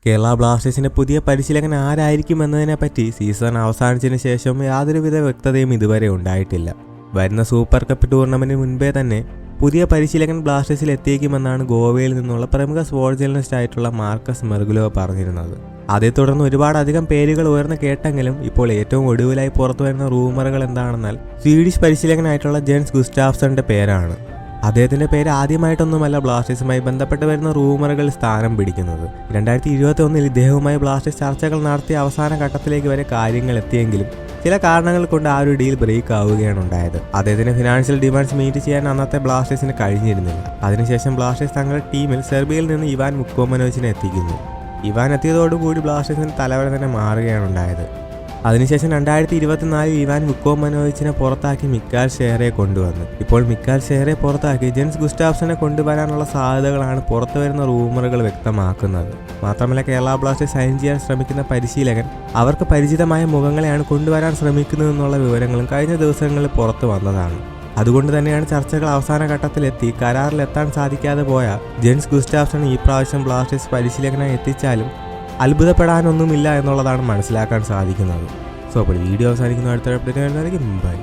കേരള ബ്ലാസ്റ്റേഴ്സിന്റെ പുതിയ പരിശീലകൻ ആരായിരിക്കും എന്നതിനെപ്പറ്റി സീസൺ അവസാനിച്ചതിന് ശേഷം യാതൊരുവിധ വ്യക്തതയും ഇതുവരെ ഉണ്ടായിട്ടില്ല. വരുന്ന സൂപ്പർ കപ്പ് ടൂർണമെന്റിന് മുൻപേ തന്നെ പുതിയ പരിശീലകൻ ബ്ലാസ്റ്റേഴ്സിൽ എത്തിയേക്കുമെന്നാണ് ഗോവയിൽ നിന്നുള്ള പ്രമുഖ സ്പോർട്സ് ജേർണലിസ്റ്റ് ആയിട്ടുള്ള മാർക്കസ് മെർഗുലോ പറഞ്ഞിരുന്നത്. അതേ തുടർന്ന് ഒരുപാടധികം പേരുകൾ ഉയർന്നു കേട്ടെങ്കിലും ഇപ്പോൾ ഏറ്റവും ഒടുവിലായി പുറത്തുവരുന്ന റൂമറുകൾ എന്താണെന്നാൽ സ്വീഡിഷ് പരിശീലകനായിട്ടുള്ള ജെൻസ് ഗുസ്റ്റാഫ്സന്റെ പേരാണ്. അദ്ദേഹത്തിന്റെ പേര് ആദ്യമായിട്ടൊന്നുമല്ല ബ്ലാസ്റ്റേഴ്സുമായി ബന്ധപ്പെട്ട് വരുന്ന റൂമറുകൾ സ്ഥാനം പിടിക്കുന്നത്. 2021 ഇദ്ദേഹവുമായി ബ്ലാസ്റ്റേഴ്സ് ചർച്ചകൾ നടത്തിയ അവസാന ഘട്ടത്തിലേക്ക് വരെ കാര്യങ്ങൾ എത്തിയെങ്കിലും ചില കാരണങ്ങൾ കൊണ്ട് ആ ഒരു ഡീൽ ബ്രേക്ക് ആവുകയാണ് ഉണ്ടായത്. അദ്ദേഹത്തിന്റെ ഫിനാൻഷ്യൽ ഡിമാൻഡ്സ് മീറ്റ് ചെയ്യാൻ അന്നത്തെ ബ്ലാസ്റ്റേഴ്സിന് കഴിഞ്ഞിരുന്നില്ല. അതിനുശേഷം ബ്ലാസ്റ്റേഴ്സ് തങ്ങളുടെ ടീമിൽ സെർബിയയിൽ നിന്ന് ഇവാൻ മുക്കോമനോവിച്ചിനെ എത്തിക്കുന്നു. ഇവാൻ എത്തിയതോടുകൂടി ബ്ലാസ്റ്റേഴ്സിന്റെ തലവര തന്നെ മാറുകയാണ് ഉണ്ടായത്. അതിനുശേഷം 2024 ഇവാൻ മുക്കോമനോവിച്ചിനെ പുറത്താക്കി മിക്കാൽ ഷെയറെ കൊണ്ടുവന്നു. ഇപ്പോൾ മിക്കാൽ ഷെയറെ പുറത്താക്കി ജെൻസ് ഗുസ്റ്റാഫ്സനെ കൊണ്ടുവരാനുള്ള സാധ്യതകളാണ് പുറത്തുവരുന്ന റൂമറുകൾ വ്യക്തമാക്കുന്നത്. മാത്രമല്ല കേരള ബ്ലാസ്റ്റേഴ്സ് സൈൻ ചെയ്യാൻ ശ്രമിക്കുന്ന പരിശീലകൻ അവർക്ക് പരിചിതമായ മുഖങ്ങളെയാണ് കൊണ്ടുവരാൻ ശ്രമിക്കുന്നതെന്നുള്ള വിവരങ്ങളും കഴിഞ്ഞ ദിവസങ്ങളിൽ പുറത്തു വന്നതാണ്. അതുകൊണ്ട് തന്നെയാണ് ചർച്ചകൾ അവസാന ഘട്ടത്തിലെത്തി കരാറിലെത്താൻ സാധിക്കാതെ പോയ ജെൻസ് ഗുസ്റ്റാഫ്സൺ ഈ പ്രാവശ്യം ബ്ലാസ്റ്റേഴ്സ് പരിശീലകനായി എത്തിച്ചാലും അത്ഭുതപ്പെടാനൊന്നുമില്ല എന്നുള്ളതാണ് മനസ്സിലാക്കാൻ സാധിക്കുന്നത്. സോ അപ്പോൾ വീഡിയോ അവസാനിക്കുന്ന അടുത്ത അപ്ഡേറ്റ് ബൈ.